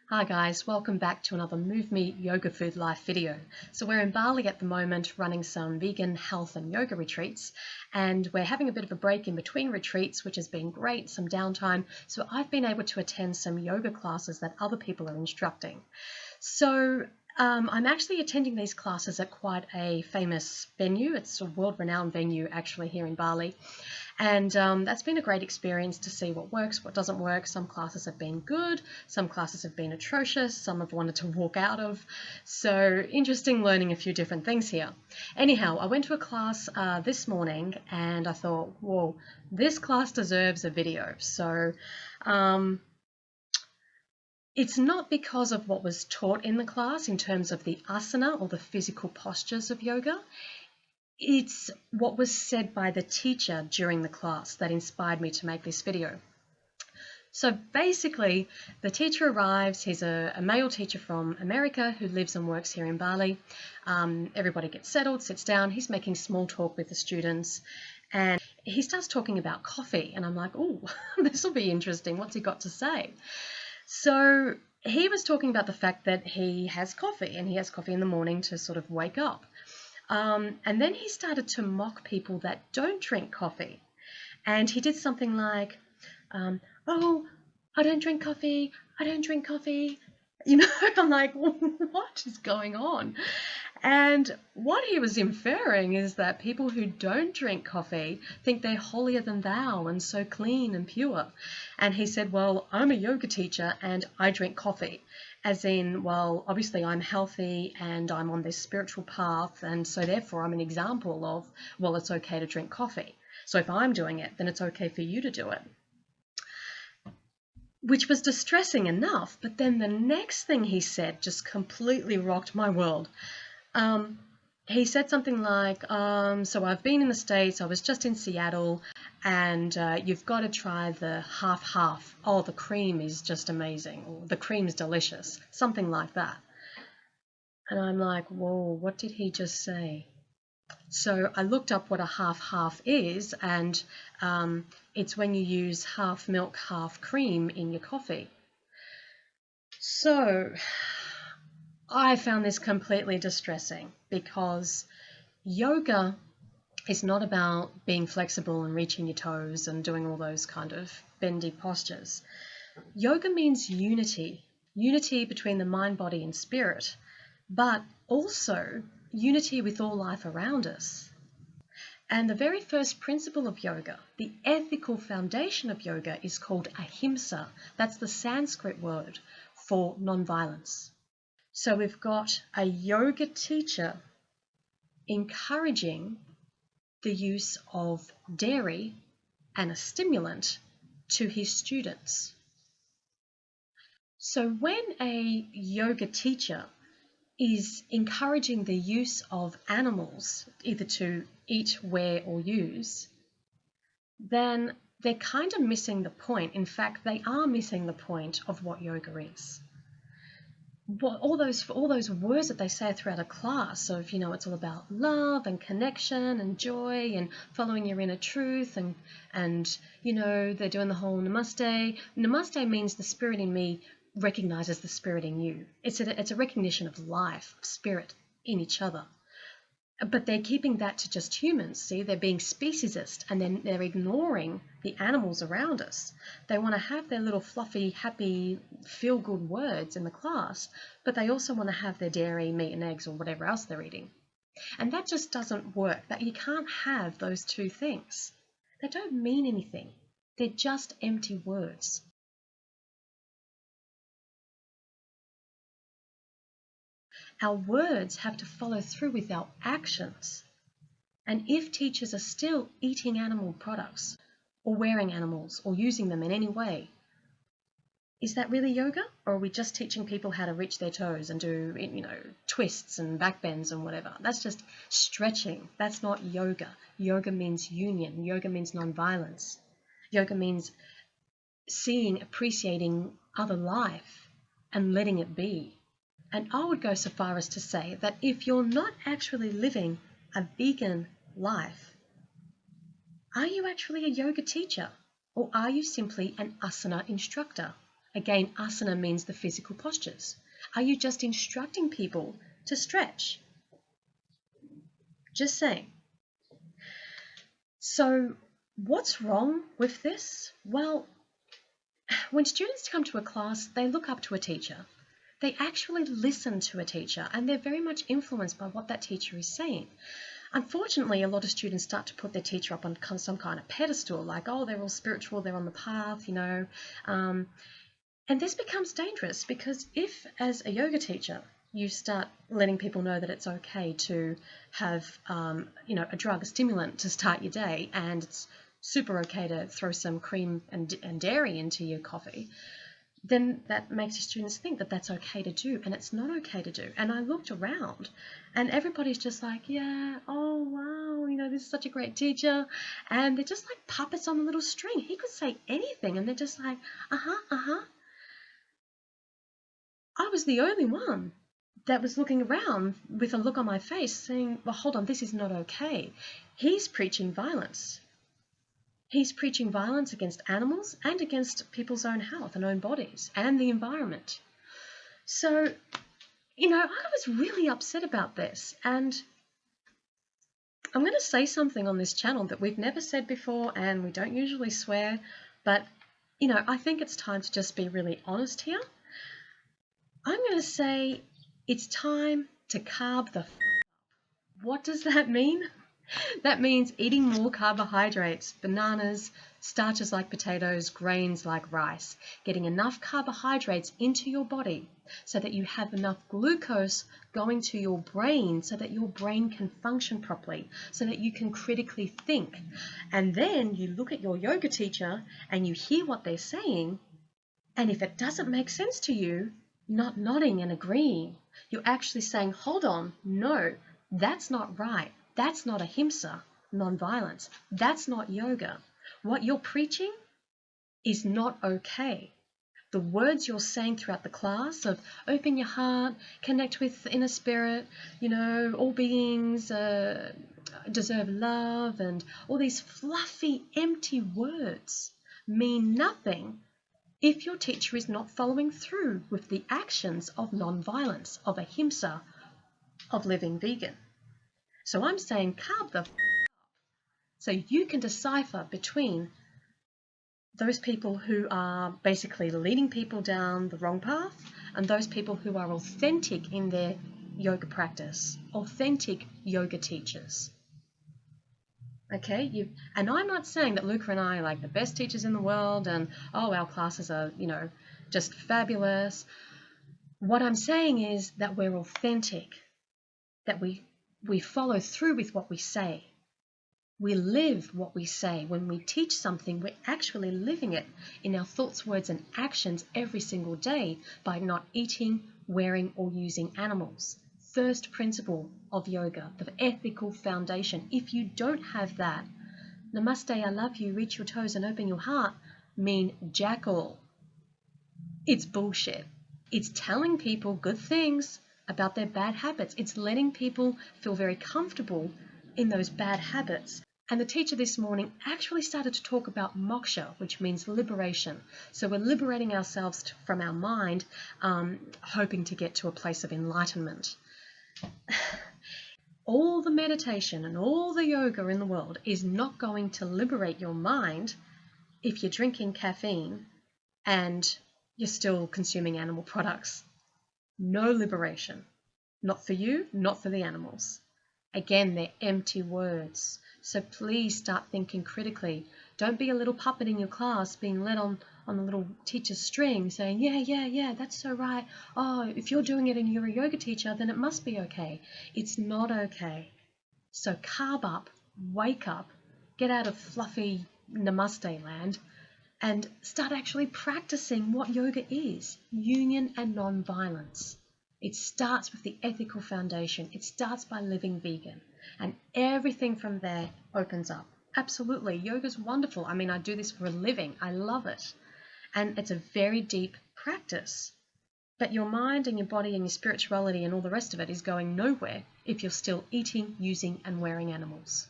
Hi guys, welcome back to another Move Me Yoga Food Life video. So we're in Bali at the moment running some vegan health and yoga retreats, and we're having a bit of a break in between retreats, which has been great, some downtime. So I've been able to attend some yoga classes that other people are instructing. So I'm actually attending these classes at quite a famous venue. It's a world-renowned venue actually here in Bali. And that's been a great experience to see what works, what doesn't work. Some classes have been good, some classes have been atrocious, some I've wanted to walk out of. So interesting learning a few different things here. Anyhow, I went to a class this morning and I thought, whoa, this class deserves a video. So it's not because of what was taught in the class in terms of the asana or the physical postures of yoga. It's what was said by the teacher during the class that inspired me to make this video. So basically, the teacher arrives. He's a male teacher from America who lives and works here in Bali. Everybody gets settled, sits down. He's making small talk with the students. And he starts talking about coffee. And I'm like, oh, this will be interesting. What's he got to say? So he was talking about the fact that he has coffee and he has coffee in the morning to sort of wake up. And then he started to mock people that don't drink coffee. And he did something like, oh, I don't drink coffee, I don't drink coffee. You know, I'm like, what is going on? And what he was inferring is that people who don't drink coffee think they're holier than thou and so clean and pure. And he said, well, I'm a yoga teacher and I drink coffee. As in, well, obviously I'm healthy and I'm on this spiritual path, and so therefore I'm an example of, well, it's okay to drink coffee. So if I'm doing it, then it's okay for you to do it. Which was distressing enough, but then the next thing he said just completely rocked my world. He said something like, so I've been in the States, I was just in Seattle, and you've got to try the half-half. Oh, the cream is just amazing, or the cream's delicious, something like that. And I'm like, whoa, what did he just say? So I looked up what a half-half is, and it's when you use half milk, half cream in your coffee. So I found this completely distressing because yoga is not about being flexible and reaching your toes and doing all those kind of bendy postures. Yoga means unity, unity between the mind, body, and spirit, but also unity with all life around us. And the very first principle of yoga, the ethical foundation of yoga, is called ahimsa. That's the Sanskrit word for non-violence. So we've got a yoga teacher encouraging the use of dairy and a stimulant to his students. So when a yoga teacher is encouraging the use of animals, either to eat, wear, or use, then they're kind of missing the point. In fact, they are missing the point of what yoga is. All those words that they say throughout a class of, you know, it's all about love and connection and joy and following your inner truth, and you know, they're doing the whole namaste. Namaste means the spirit in me recognizes the spirit in you. It's a recognition of life, of spirit in each other. But they're keeping that to just humans. See, they're being speciesist, and then they're ignoring the animals around us. They want to have their little fluffy, happy, feel-good words in the class, but they also want to have their dairy, meat and eggs, or whatever else they're eating. And that just doesn't work. That you can't have those two things. They don't mean anything. They're just empty words. Our words have to follow through with our actions. And if teachers are still eating animal products or wearing animals or using them in any way, is that really yoga? Or are we just teaching people how to reach their toes and do, you know, twists and back bends and whatever? That's just stretching. That's not yoga. Yoga means union. Yoga means non-violence. Yoga means seeing, appreciating other life and letting it be. And I would go so far as to say that if you're not actually living a vegan life, are you actually a yoga teacher, or are you simply an asana instructor, Again, asana means the physical postures. Are you just instructing people to stretch? Just saying. So what's wrong with this? Well, when students come to a class, they look up to a teacher. They actually listen to a teacher, and they're very much influenced by what that teacher is saying. Unfortunately, a lot of students start to put their teacher up on some kind of pedestal, like, oh, they're all spiritual, they're on the path, and this becomes dangerous because if, as a yoga teacher, you start letting people know that it's okay to have, a drug, a stimulant to start your day, and it's super okay to throw some cream and dairy into your coffee, then that makes your students think that that's okay to do, and it's not okay to do. And I looked around, and everybody's just like, yeah, oh, wow, this is such a great teacher. And they're just like puppets on a little string. He could say anything, and they're just like, uh-huh. I was the only one that was looking around with a look on my face saying, well, hold on, this is not okay. He's preaching violence. He's preaching violence against animals and against people's own health and own bodies and the environment. So, I was really upset about this. And I'm going to say something on this channel that we've never said before, and we don't usually swear, but, I think it's time to just be really honest here. I'm going to say it's time to carve the What does that mean? That means eating more carbohydrates, bananas, starches like potatoes, grains like rice, getting enough carbohydrates into your body so that you have enough glucose going to your brain so that your brain can function properly, so that you can critically think. And then you look at your yoga teacher and you hear what they're saying, and if it doesn't make sense to you, not nodding and agreeing, you're actually saying, hold on, no, that's not right. That's not ahimsa, non-violence. That's not yoga. What you're preaching is not okay. The words you're saying throughout the class of open your heart, connect with the inner spirit, all beings deserve love, and all these fluffy, empty words mean nothing if your teacher is not following through with the actions of non-violence, of ahimsa, of living vegan. So I'm saying carve the so you can decipher between those people who are basically leading people down the wrong path and those people who are authentic in their yoga practice, authentic yoga teachers. Okay, and I'm not saying that Luca and I are like the best teachers in the world and, our classes are, just fabulous. What I'm saying is that we're authentic, that we follow through with what we say. We live what we say. When we teach something, we're actually living it in our thoughts, words, and actions every single day by not eating, wearing, or using animals. First principle of yoga, the ethical foundation. If you don't have that, namaste, I love you, reach your toes and open your heart, mean jack all. It's bullshit. It's telling people good things about their bad habits. It's letting people feel very comfortable in those bad habits. And the teacher this morning actually started to talk about moksha, which means liberation. So we're liberating ourselves from our mind, hoping to get to a place of enlightenment. All the meditation and all the yoga in the world is not going to liberate your mind if you're drinking caffeine and you're still consuming animal products. No liberation. Not for you, not for the animals. Again, they're empty words. So please start thinking critically. Don't be a little puppet in your class being led on the little teacher's string saying, yeah, that's so right. Oh, if you're doing it and you're a yoga teacher, then it must be okay. It's not okay. So carve up, wake up, get out of fluffy namaste land, and start actually practicing what yoga is, union and non-violence. It starts with the ethical foundation. It starts by living vegan, and everything from there opens up. Absolutely, yoga's wonderful. I mean, I do this for a living. I love it, and it's a very deep practice. But your mind and your body and your spirituality and all the rest of it is going nowhere if you're still eating, using, and wearing animals.